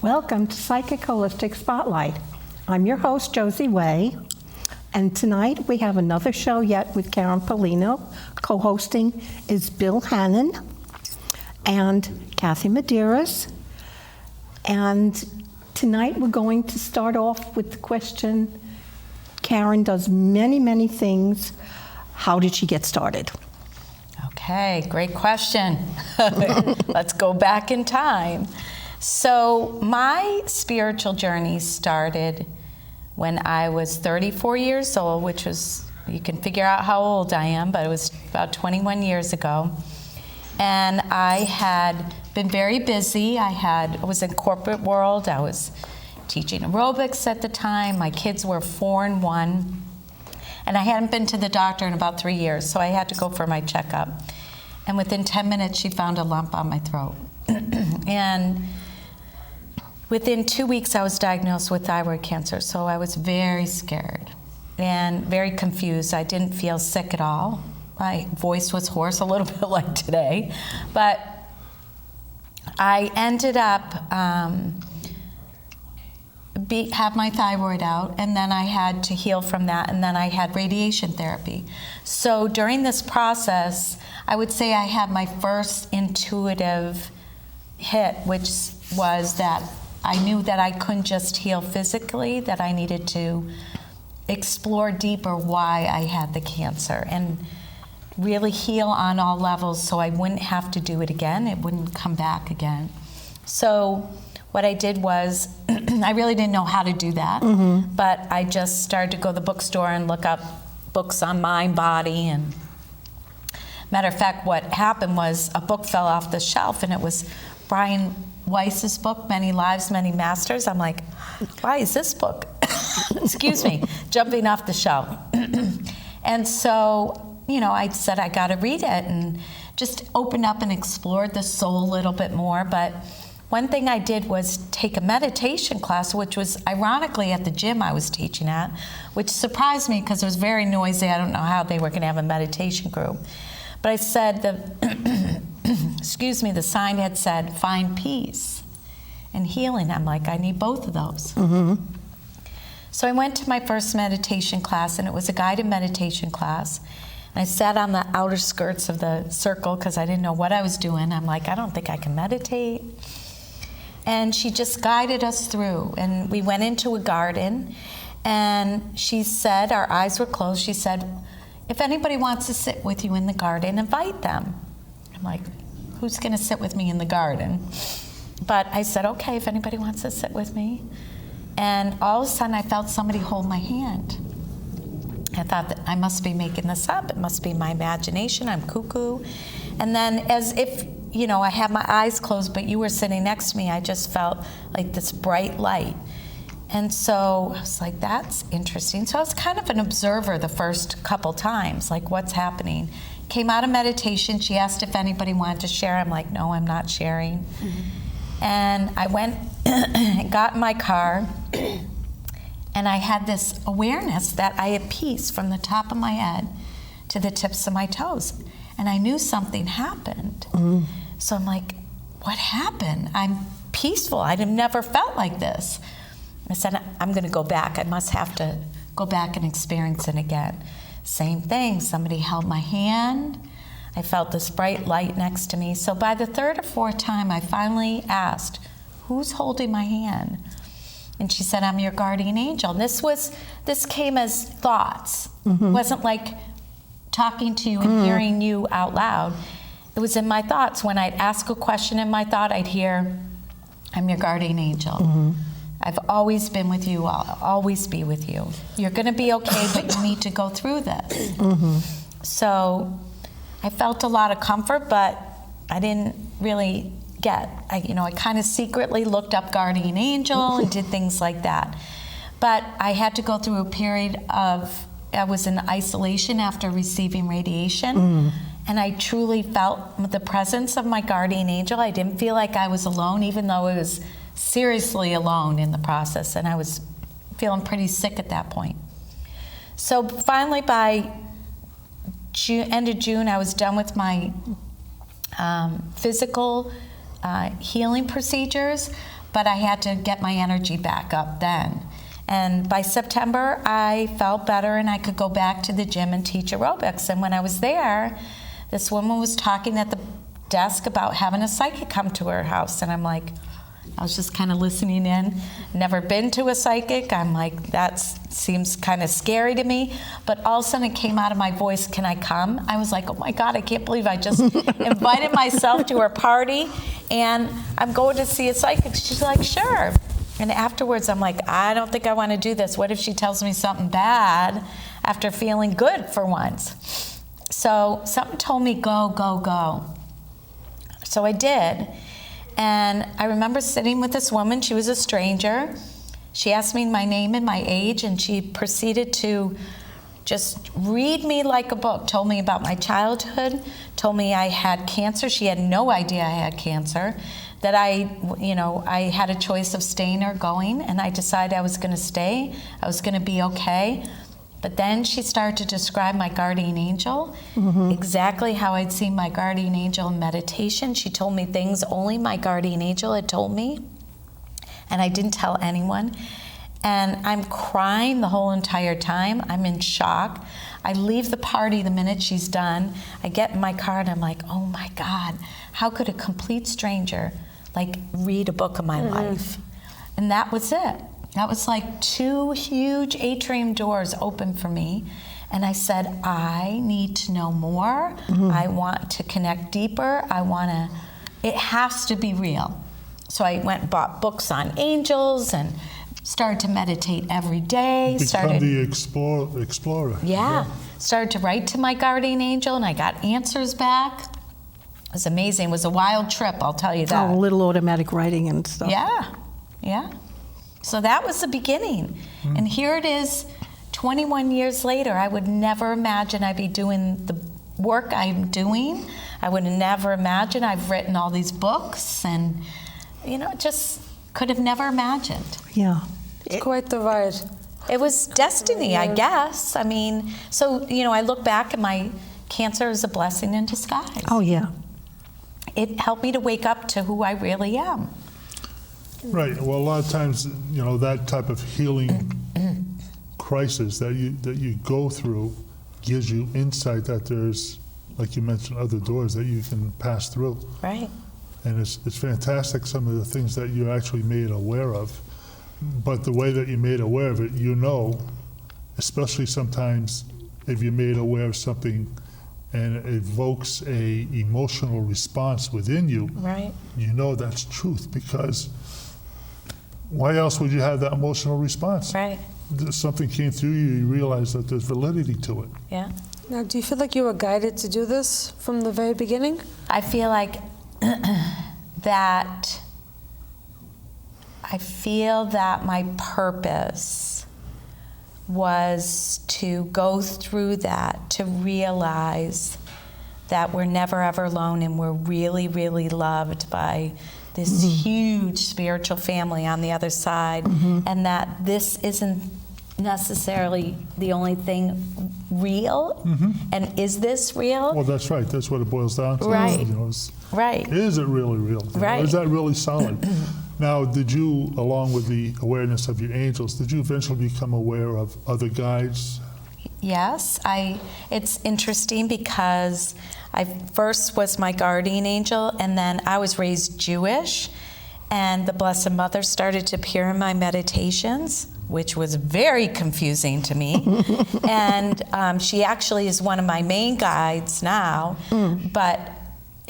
Welcome to Psychic Holistic Spotlight. I'm your host, Josie Way, and tonight we have another show yet with Karen Paolino. Co-hosting is Bill Hannon and Kathy Medeiros. And tonight we're going to start off with the question, Karen does many, many things. How did she get started? Okay, great question. Let's go back in time. So my spiritual journey started when I was 34 years old, which was, you can figure out how old I am, but it was about 21 years ago. And I had been very busy. I was in corporate world. I was teaching aerobics at the time. My kids were 4 and 1. And I hadn't been to the doctor in about 3 years, so I had to go for my checkup. And within 10 minutes, she found a lump on my throat. And within 2 weeks, I was diagnosed with thyroid cancer, so I was very scared and very confused. I didn't feel sick at all. My voice was hoarse, a little bit like today. But I ended up have my thyroid out, and then I had to heal from that, and then I had radiation therapy. So during this process, I would say I had my first intuitive hit, which was that I knew that I couldn't just heal physically, that I needed to explore deeper why I had the cancer and really heal on all levels so I wouldn't have to do it again. It wouldn't come back again. So what I did was, I really didn't know how to do that, but I just started to go to the bookstore and look up books on mind, body, and matter of fact, what happened was a book fell off the shelf, and it was Brian Weiss's book, Many Lives, Many Masters. I'm like, why is this book, excuse me, jumping off the shelf? And so, I said I gotta read it and just opened up and explored the soul a little bit more. But one thing I did was take a meditation class, which was ironically at the gym I was teaching at, which surprised me because it was very noisy. I don't know how they were gonna have a meditation group. But I said, the sign had said, find peace and healing. I'm like, I need both of those. So I went to my first meditation class, and it was a guided meditation class. And I sat on the outer skirts of the circle because I didn't know what I was doing. I'm like, I don't think I can meditate. And she just guided us through. And we went into a garden, and she said, our eyes were closed, she said, if anybody wants to sit with you in the garden, invite them. I'm like, who's gonna sit with me in the garden? But I said, okay, if anybody wants to sit with me. And all of a sudden I felt somebody hold my hand. I thought that I must be making this up. It must be my imagination, I'm cuckoo. And then as if, I had my eyes closed, but you were sitting next to me, I just felt like this bright light. And so I was like, that's interesting. So I was kind of an observer the first couple times, like what's happening. Came out of meditation, she asked if anybody wanted to share. I'm like, no, I'm not sharing. And I went and got in my car, and I had this awareness that I had peace from the top of my head to the tips of my toes. And I knew something happened. So I'm like, what happened? I'm peaceful. I've never felt like this. I said, I'm gonna go back. I must have to go back and experience it again. Same thing, somebody held my hand. I felt this bright light next to me. So by the third or fourth time, I finally asked, who's holding my hand? And she said, I'm your guardian angel. And this came as thoughts. It wasn't like talking to you and hearing you out loud. It was in my thoughts. When I'd ask a question in my thought, I'd hear, I'm your guardian angel. I've always been with you, I'll always be with you. You're gonna be okay, but you need to go through this. So I felt a lot of comfort, but I didn't really I kind of secretly looked up guardian angel and did things like that. But I had to go through a period of, I was in isolation after receiving radiation, and I truly felt the presence of my guardian angel. I didn't feel like I was alone, even though I was seriously alone in the process, and I was feeling pretty sick at that point. So finally, by end of June, I was done with my physical healing procedures, but I had to get my energy back up then. And by September, I felt better and I could go back to the gym and teach aerobics. And when I was there, this woman was talking at the desk about having a psychic come to her house. And I'm like, I was just kind of listening in. Never been to a psychic. I'm like, that seems kind of scary to me. But all of a sudden it came out of my voice, can I come? I was like, oh my God, I can't believe I just invited myself to her party and I'm going to see a psychic. She's like, sure. And afterwards I'm like, I don't think I want to do this. What if she tells me something bad after feeling good for once? So something told me, go, go, go. So I did. And I remember sitting with this woman. She was a stranger. She asked me my name and my age, and she proceeded to just read me like a book. Told me about my childhood, told me I had cancer. She had no idea I had cancer, that I had a choice of staying or going, and I decided I was going to stay. I was going to be okay. But then she started to describe my guardian angel, exactly how I'd seen my guardian angel in meditation. She told me things only my guardian angel had told me, and I didn't tell anyone. And I'm crying the whole entire time. I'm in shock. I leave the party the minute she's done. I get in my car and I'm like, oh my God, how could a complete stranger read a book of my life? And that was it. That was like 2 huge atrium doors open for me. And I said, I need to know more. I want to connect deeper. It has to be real. So I went and bought books on angels and started to meditate every day. Become the explorer. Yeah. Started to write to my guardian angel and I got answers back. It was amazing. It was a wild trip, I'll tell you that. Oh, a little automatic writing and stuff. Yeah. So that was the beginning. And here it is, 21 years later. I would never imagine I'd be doing the work I'm doing. I would never imagine I've written all these books and, just could have never imagined. Yeah. It's quite the ride. It was destiny, I guess. I mean, so, I look back at my cancer as a blessing in disguise. Oh, yeah. It helped me to wake up to who I really am. Right. Well, a lot of times, that type of healing crisis that you go through gives you insight that there's, like you mentioned, other doors that you can pass through. Right. And it's fantastic, some of the things that you're actually made aware of. But the way that you're made aware of it, especially sometimes if you're made aware of something and it evokes a emotional response within you, Right. That's truth, because why else would you have that emotional response? Right. Something came through you realize that there's validity to it. Yeah. Now, do you feel like you were guided to do this from the very beginning? I feel like that my purpose was to go through that, to realize that we're never ever alone and we're really, really loved by this huge spiritual family on the other side, and that this isn't necessarily the only thing real. And is this real? Well, that's right. That's what it boils down to. Right. Right. Is it really real? Right. Is that really solid? Now, did you, along with the awareness of your angels, did you eventually become aware of other guides? Yes, it's interesting because I first was my guardian angel, and then I was raised Jewish, and the Blessed Mother started to appear in my meditations, which was very confusing to me. And she actually is one of my main guides now, but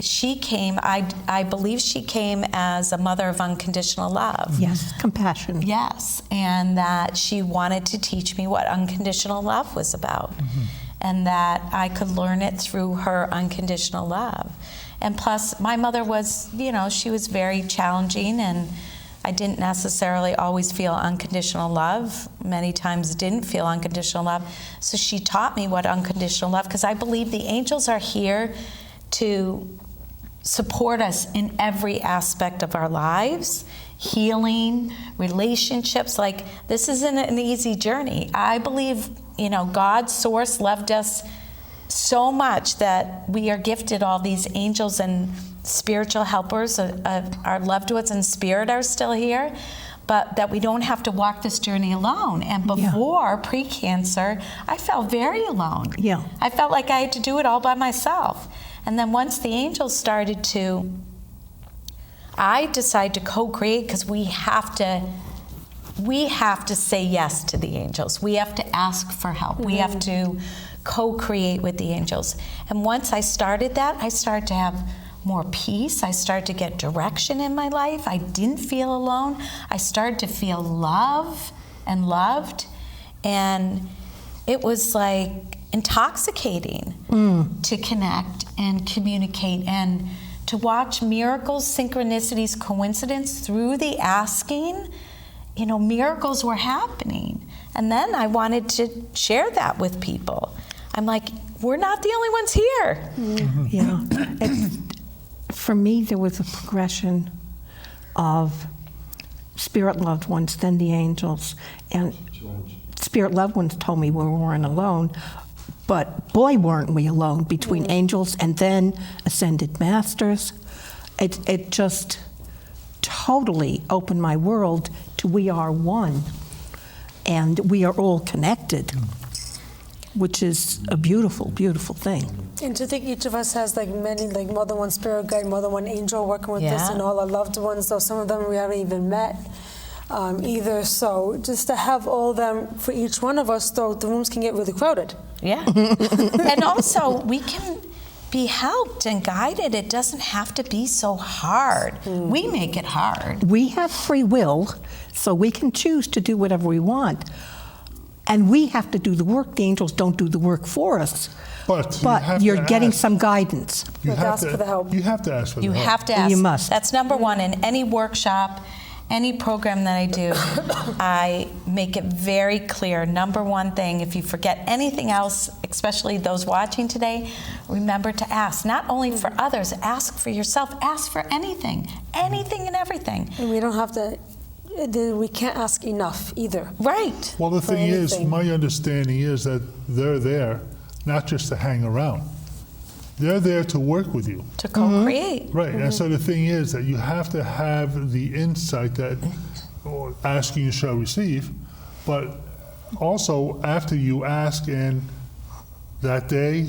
she came, I believe she came as a mother of unconditional love. Yes, compassion. Yes, and that she wanted to teach me what unconditional love was about, and that I could learn it through her unconditional love. And plus, my mother was, she was very challenging, and I didn't necessarily always feel unconditional love. Many times didn't feel unconditional love. So she taught me what unconditional love, because I believe the angels are here to support us in every aspect of our lives, healing, relationships. Like, this isn't an easy journey. I believe, God's source loved us so much that we are gifted all these angels and spiritual helpers, our loved ones in spirit are still here, but that we don't have to walk this journey alone. And before pre-cancer, I felt very alone. Yeah. I felt like I had to do it all by myself. And then once the angels started to, I decided to co-create, because we have to say yes to the angels. We have to ask for help. We have to co-create with the angels. And once I started that, I started to have more peace. I started to get direction in my life. I didn't feel alone. I started to feel love and loved. And it was like intoxicating to connect and communicate and to watch miracles, synchronicities, coincidence through the asking. You know, miracles were happening. And then I wanted to share that with people. I'm like, we're not the only ones here. Yeah. For me, there was a progression of spirit loved ones, then the angels. And spirit loved ones told me we weren't alone, but boy, weren't we alone between angels and then ascended masters. It just totally opened my world to we are one, and we are all connected, which is a beautiful, beautiful thing. And to think each of us has like many, like more than one spirit guide, more than one angel working with us, and all our loved ones, though some of them we haven't even met either. So just to have all of them for each one of us, though the rooms can get really crowded. Yeah. And also, we can be helped and guided. It doesn't have to be so hard. We make it hard. We have free will, so we can choose to do whatever we want. And we have to do the work. The angels don't do the work for us. But you're getting some guidance. You have ask to, for the help. You have to ask for the You help. have to ask. You must. That's number one. In any workshop, any program that I do, I make it very clear. Number one thing, if you forget anything else, especially those watching today, remember to ask. Not only for others, ask for yourself. Ask for anything and everything. And we don't have to, we can't ask enough either. Right. Well, the for thing is, anything. my understanding is that they're there not just to hang around. They're there to work with you. To co-create. Right, and so the thing is that you have to have the insight that asking you shall receive, but also after you ask and that day,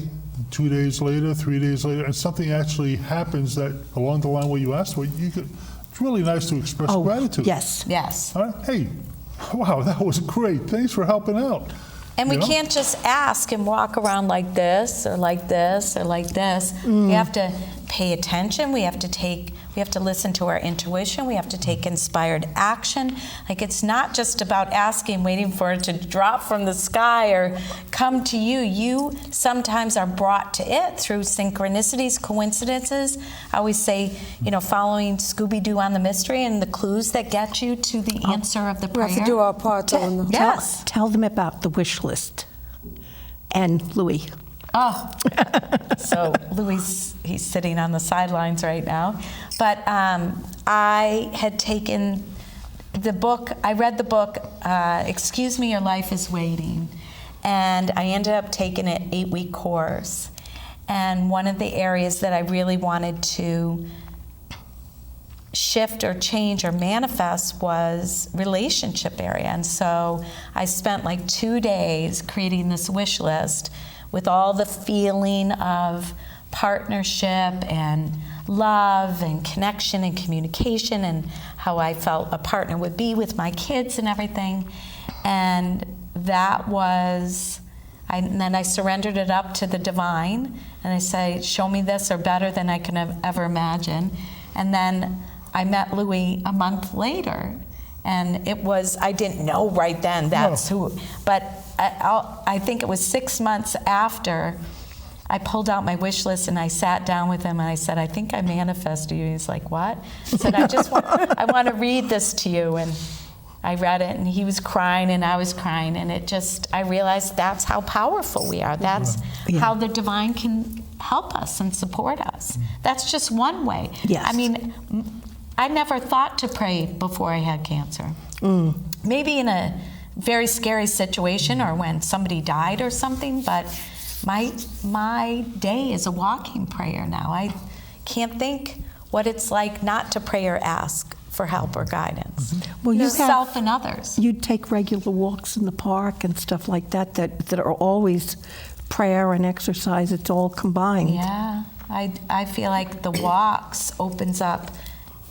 2 days later, 3 days later, and something actually happens that along the line where you asked for, it's really nice to express gratitude. Yes. Yes. Hey, wow, that was great. Thanks for helping out. And we You know? can't just ask and walk around like this or like this or like this. We have to pay attention. We have to listen to our intuition. We have to take inspired action. Like, it's not just about asking, waiting for it to drop from the sky or come to you. You sometimes are brought to it through synchronicities, coincidences. I always say, following Scooby-Doo on the mystery and the clues that get you to the answer of the We prayer. have to do our part. Yes. Tell them about the wish list. And Louis. Oh, so Louis, he's sitting on the sidelines right now. But I had taken the book, I read the book, Excuse Me, Your Life is Waiting. And I ended up taking an 8-week course. And one of the areas that I really wanted to shift or change or manifest was relationship area. And so I spent like 2 days creating this wish list with all the feeling of partnership and love and connection and communication and how I felt a partner would be with my kids and everything. And that was, and then I surrendered it up to the divine, and I say, show me this or better than I can ever imagine. And then I met Louis a month later, and it was, I didn't know right then that's who, but I think it was 6 months after I pulled out my wish list and I sat down with him and I said, I think I manifested you. He's like, what? I said, I want to read this to you. And I read it and he was crying and I was crying, and I realized that's how powerful we are. That's how the divine can help us and support us. That's just one way. Yes. I mean, I never thought to pray before I had cancer. Maybe in a very scary situation or when somebody died or something, but my day is a walking prayer now. I can't think what it's like not to pray or ask for help or guidance. Well, you Yourself and others. You take regular walks in the park and stuff like that that are always prayer and exercise. It's all combined. Yeah, I feel like the walks opens up.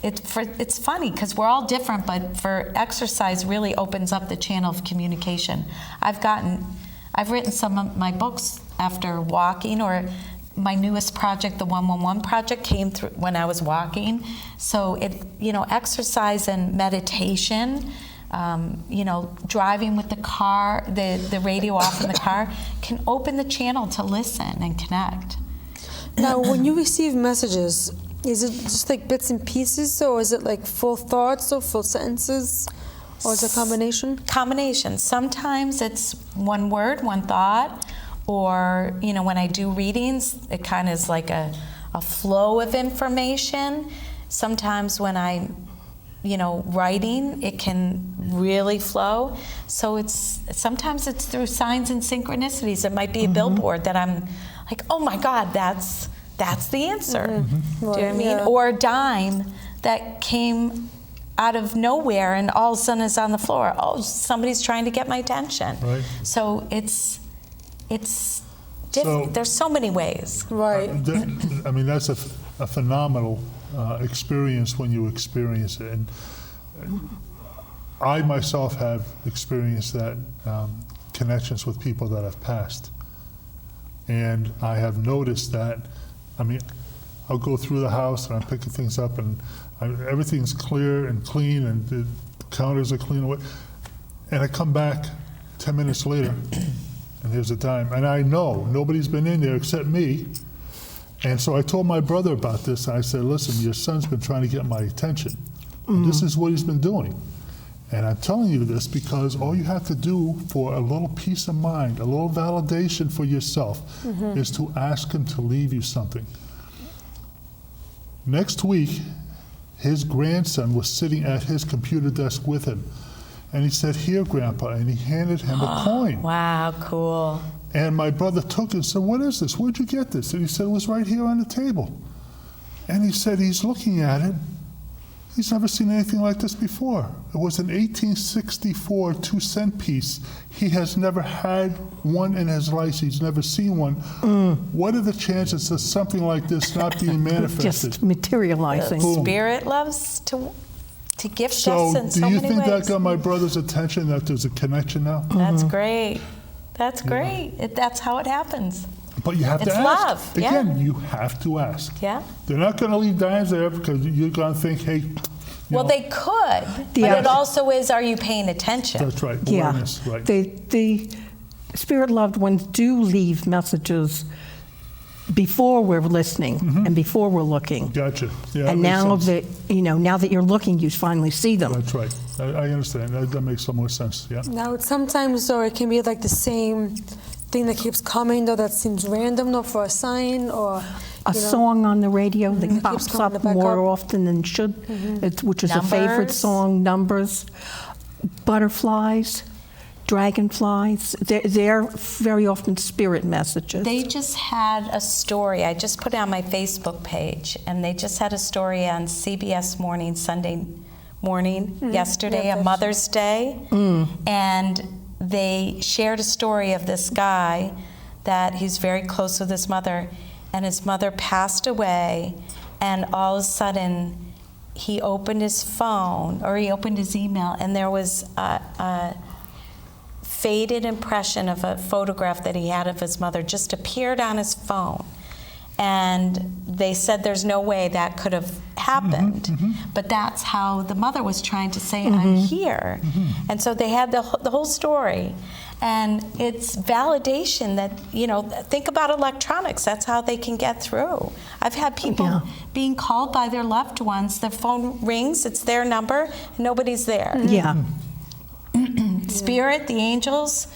It's funny because we're all different, but for exercise really opens up the channel of communication. I've written some of my books after walking, or my newest project, the 111 project, came through when I was walking. So exercise and meditation, driving with the car, the radio off in the car, can open the channel to listen and connect. Now, when you receive messages, is it just like bits and pieces, or is it like full thoughts or full sentences, or is it a combination? Combination. Sometimes it's one word, one thought, or when I do readings, it kind of is like a flow of information. Sometimes when I'm writing, it can really flow. So sometimes it's through signs and synchronicities. It might be a billboard that I'm like, oh my God, that's the answer. Do you know what I mean? Yeah. Or a dime that came out of nowhere and all of a sudden is on the floor. Oh, somebody's trying to get my attention. Right. So it's So- there's so many ways. Right. That's a phenomenal experience when you experience it. And I myself have experienced that connections with people that have passed. And I have noticed that, I'll go through the house and I'm picking things up and everything's clear and clean and the counters are clean away. And I come back 10 minutes later and there's a dime. And I know nobody's been in there except me. And so I told my brother about this, and I said, listen, your son's been trying to get my attention. And this is what he's been doing. And I'm telling you this because all you have to do for a little peace of mind, a little validation for yourself, is to ask him to leave you something. Next week, his grandson was sitting at his computer desk with him. And he said, here, Grandpa, and he handed him a coin. Wow, cool. And my brother took it and said, what is this? Where'd you get this? And he said, it was right here on the table. And he said, he's looking at it. He's never seen anything like this before. It was an 1864 2-cent piece. He has never had one in his life. He's never seen one. What are the chances of something like this not being manifested? Just materializing. Boom. Spirit loves to gift So us in so do you many think ways. that got my brother's attention, that there's a connection now? That's great. That's great. That's how it happens. But you have It's to ask. love, yeah. Again, you have to ask. Yeah. They're not going to leave dimes there because you're going to think, hey, Well, they could, but Yeah. it also is, are you paying attention? that's right, Yeah. awareness, right. The spirit loved ones do leave messages before we're listening and before we're looking. Gotcha. Yeah, that And makes now sense. that now that you're looking, you finally see them. That's right. I understand. That makes some more sense, yeah. Now, sometimes, though, it can be like the same thing that keeps coming, though, that seems random, though, for a sign or A song on the radio that keeps pops coming up back more up. often than should, which is a favorite Numbers. song, Numbers. Butterflies, dragonflies, they're very often spirit messages. They just had a story. I just put it on my Facebook page, and they just had a story on CBS Morning, Sunday morning, yesterday, Yeah, on Mother's Day. And they shared a story of this guy that he's very close with his mother, and his mother passed away, and all of a sudden he opened his phone, or he opened his email, and there was a faded impression of a photograph that he had of his mother just appeared on his phone. And they said there's no way that could have happened. But that's how the mother was trying to say, I'm here. And so they had the whole story. And it's validation that, think about electronics. That's how they can get through. I've had people being called by their loved ones. Their phone rings, it's their number, and nobody's there. Yeah. Spirit, the angels,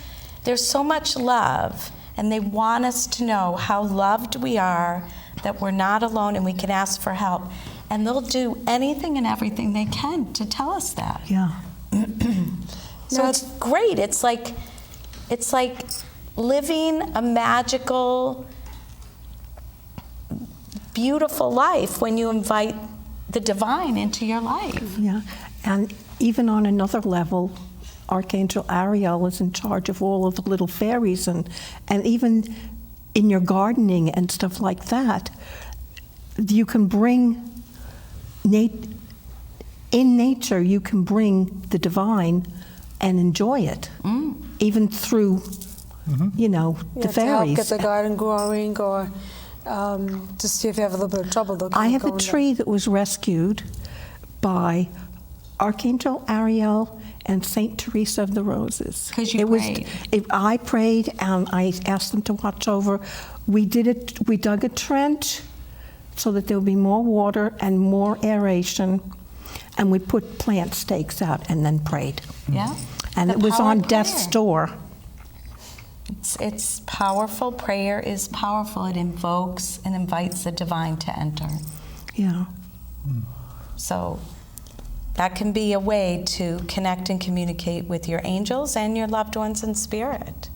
there's so much love, and they want us to know how loved we are, that we're not alone and we can ask for help. And they'll do anything and everything they can to tell us that. Yeah. So it's great. It's like living a magical, beautiful life when you invite the divine into your life. Yeah, and even on another level, Archangel Ariel is in charge of all of the little fairies, and even in your gardening and stuff like that, you can bring in nature. You can bring the divine and enjoy it, even through, you know, the To help fairies. get the garden growing, or to see if you have a little bit of trouble. they'll I keep have a going tree that was rescued by Archangel Ariel and Saint Teresa of the Roses. 'Cause you It was- prayed. I prayed, and I asked them to watch over. We dug a trench so that there would be more water and more aeration, and we put plant stakes out and then prayed. Yeah. And The it was power on of death's prayer. door. It's powerful. Prayer is powerful. It invokes and invites the divine to enter. Yeah. So that can be a way to connect and communicate with your angels and your loved ones in spirit.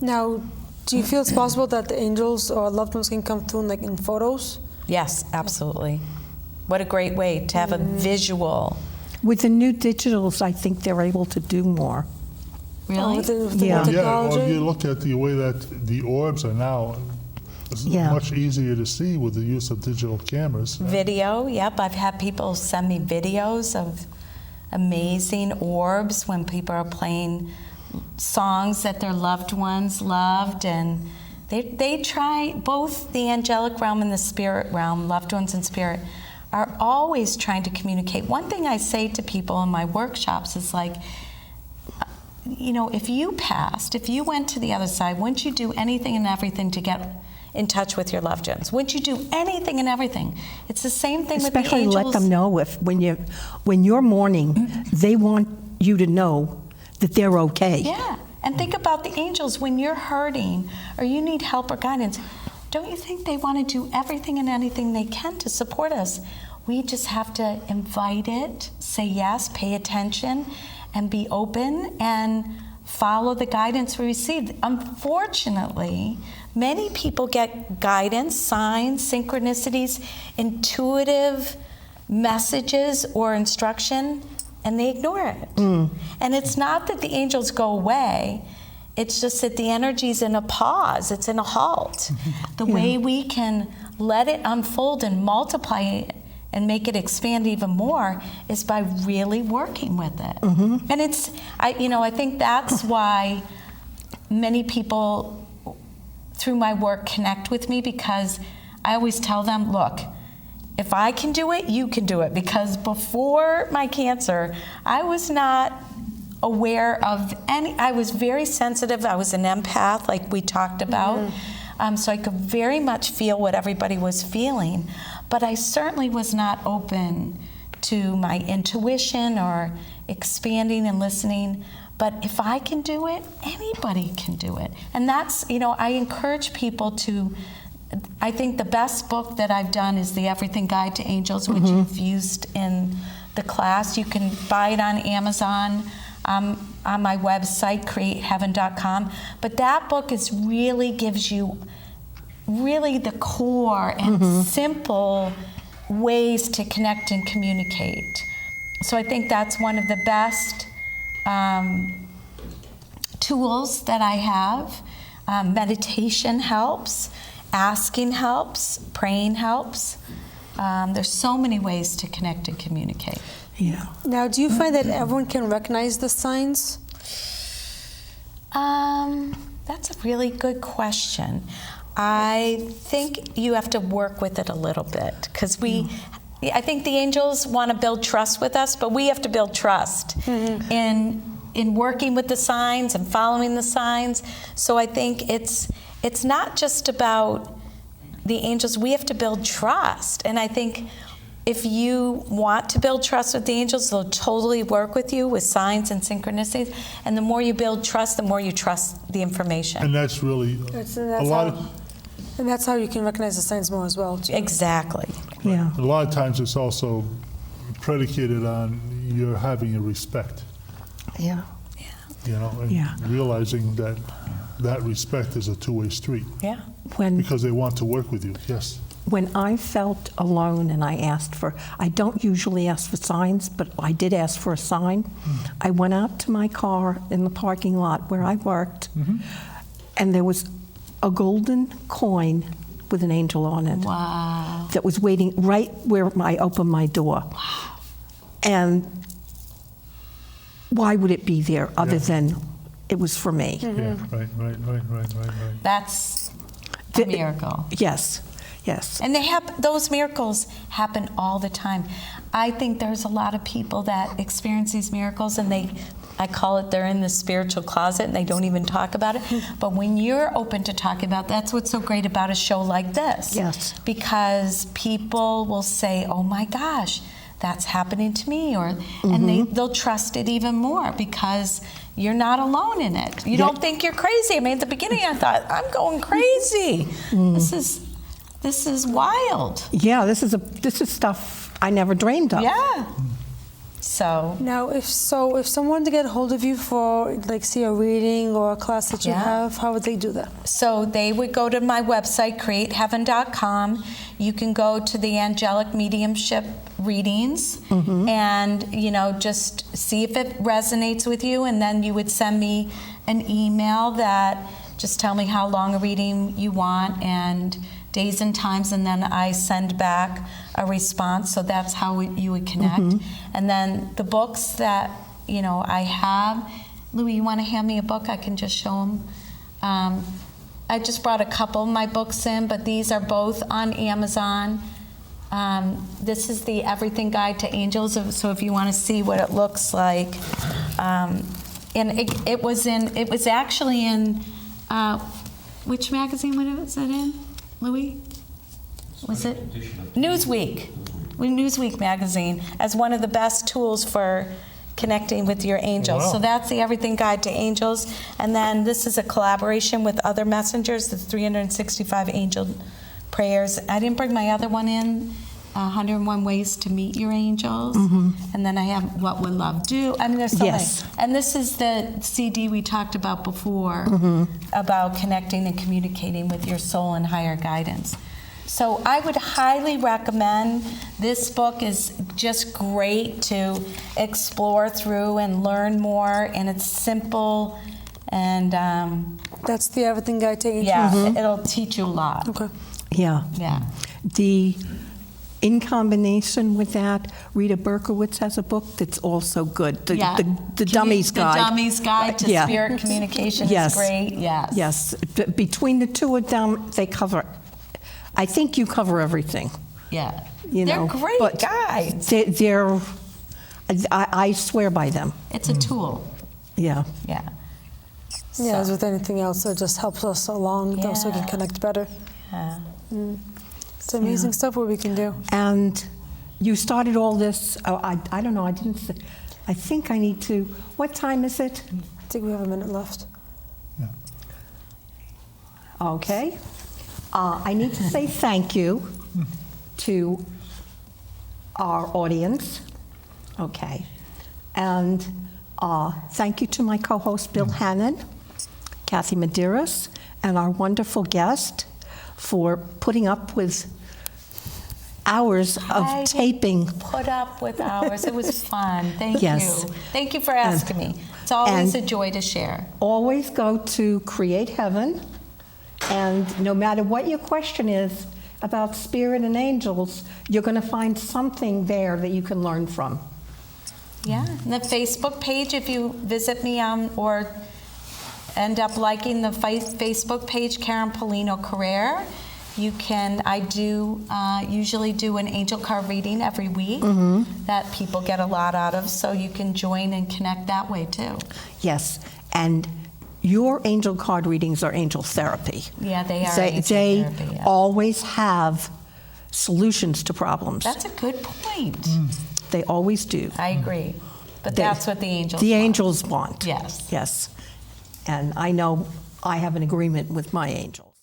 Now, do you feel it's possible that the angels or loved ones can come through in photos? Yes, absolutely. What a great way to have a visual. With the new digitals, I think they're able to do more. Really? With the Yeah. Yeah, technology? well, you look at the way that the orbs are now, it's Yeah. much easier to see with the use of digital cameras. Video, yep. I've had people send me videos of amazing orbs when people are playing songs that their loved ones loved, and they try, both the angelic realm and the spirit realm, loved ones and spirit, are always trying to communicate. One thing I say to people in my workshops is like, you know, if you passed, if you went to the other side, wouldn't you do anything and everything to get in touch with your loved ones? Wouldn't you do anything and everything? It's the same thing with the Especially angels. let them know if when you're mourning, they want you to know that they're okay. Yeah, and think about the angels when you're hurting or you need help or guidance. Don't you think they want to do everything and anything they can to support us? We just have to invite it, say yes, pay attention, and be open and follow the guidance we receive. Unfortunately, many people get guidance, signs, synchronicities, intuitive messages or instruction, and they ignore it. And it's not that the angels go away, it's just that the energy's in a pause, it's in a halt. The way we can let it unfold and multiply it and make it expand even more is by really working with it. And it's, I think that's why many people through my work connect with me, because I always tell them, look, if I can do it, you can do it. Because before my cancer, I was not aware of I was very sensitive. I was an empath, like we talked about. So I could very much feel what everybody was feeling. But I certainly was not open to my intuition or expanding and listening. But if I can do it, anybody can do it. And that's, I encourage people to, I think the best book that I've done is The Everything Guide to Angels, which you've used in the class. You can buy it on Amazon, on my website, createheaven.com. But that book really gives you really the core and simple ways to connect and communicate. So I think that's one of the best tools that I have. Meditation helps, asking helps, praying helps. There's so many ways to connect and communicate. Yeah. Now, do you find that everyone can recognize the signs? That's a really good question. I think you have to work with it a little bit, because I think the angels want to build trust with us, but we have to build trust in working with the signs and following the signs. So I think it's not just about the angels. We have to build trust, and I think if you want to build trust with the angels, they'll totally work with you with signs and synchronicities. And the more you build trust, the more you trust the information. And that's really And that's how you can recognize the signs more as well, too. Exactly. Yeah. a lot of times it's also predicated on your having a respect, Yeah. and Yeah. realizing that respect is a two-way street Yeah. When because they want to work with you. Yes. when I felt alone and I don't usually ask for signs, but I did ask for a sign. I went out to my car in the parking lot where I worked, and there was a golden coin with an angel on it. Wow. That was waiting right where I opened my door. Wow. And why would it be there other than it was for me? Yeah, right. That's a miracle. Yes. And those miracles happen all the time. I think there's a lot of people that experience these miracles, and I call it, they're in the spiritual closet and they don't even talk about it. But when you're open to talking about it, that's what's so great about a show like this. Yes. Because people will say, oh my gosh, that's happening to me, and they'll trust it even more because you're not alone in it. You don't think you're crazy. I mean, at the beginning I thought, I'm going crazy. This is wild. Yeah, this is stuff I never dreamed of. Yeah. So Now, if someone wanted to get a hold of you for, like, see a reading or a class that you have, how would they do that? So they would go to my website, createheaven.com. You can go to the angelic mediumship readings and, just see if it resonates with you. And then you would send me an email that just tell me how long a reading you want and days and times, and then I send back a response. So that's how you would connect. And then the books that I have, Louis, you want to hand me a book? I can just show them. I just brought a couple of my books in, but these are both on Amazon. This is the Everything Guide to Angels. So if you want to see what it looks like, and it was actually in which magazine was it in? Louis? Was it? Newsweek. Newsweek magazine as one of the best tools for connecting with your angels. Wow. So that's the Everything Guide to Angels. And then this is a collaboration with other messengers, the 365 angel prayers. I didn't bring my other one in, 101 Ways to Meet Your Angels. And then I have What Would Love Do? I mean, there's so many. And this is the CD we talked about before about connecting and communicating with your soul and higher guidance. So I would highly recommend. This book is just great to explore through and learn more, and it's simple, and That's the Everything Guide to Angels? yeah, it'll teach you a lot. Okay. Yeah. Yeah. In combination with that, Rita Berkowitz has a book that's also good. The Dummy's Guide. The Dummy's Guide to Yeah. Spirit Communication is great. Yes. Yes. Between the two of them, they cover. I think you cover everything. Yeah. You They're know, great but guides. They're. I swear by them. It's a tool. Yeah. Yeah. Yeah, as with anything else, it just helps us along so we can Yeah. connect better. Yeah. It's amazing stuff what we can do. And you started all this. I don't know. I didn't. I think I need to. What time is it? I think we have a minute left. Okay. I need to say thank you to our audience. Okay. And thank you to my co-host, Bill Hannon, Kathy Medeiros, and our wonderful guest for putting up with hours of taping. Put up with hours. It was fun. Thank Yes. you. Thank you for asking me. It's always a joy to share. Always go to Create Heaven, and no matter what your question is about spirit and angels, you're going to find something there that you can learn from. Yeah. And the Facebook page, if you visit me or end up liking the Facebook page, Karen Paolino Career, I usually do an angel card reading every week that people get a lot out of, so you can join and connect that way too. Yes, and your angel card readings are angel therapy. Yeah, they are angel They therapy. Yeah. always have solutions to problems. That's a good point. They always do. I agree. But that's what the angels The want. angels want. Yes. Yes. And I know I have an agreement with my angels.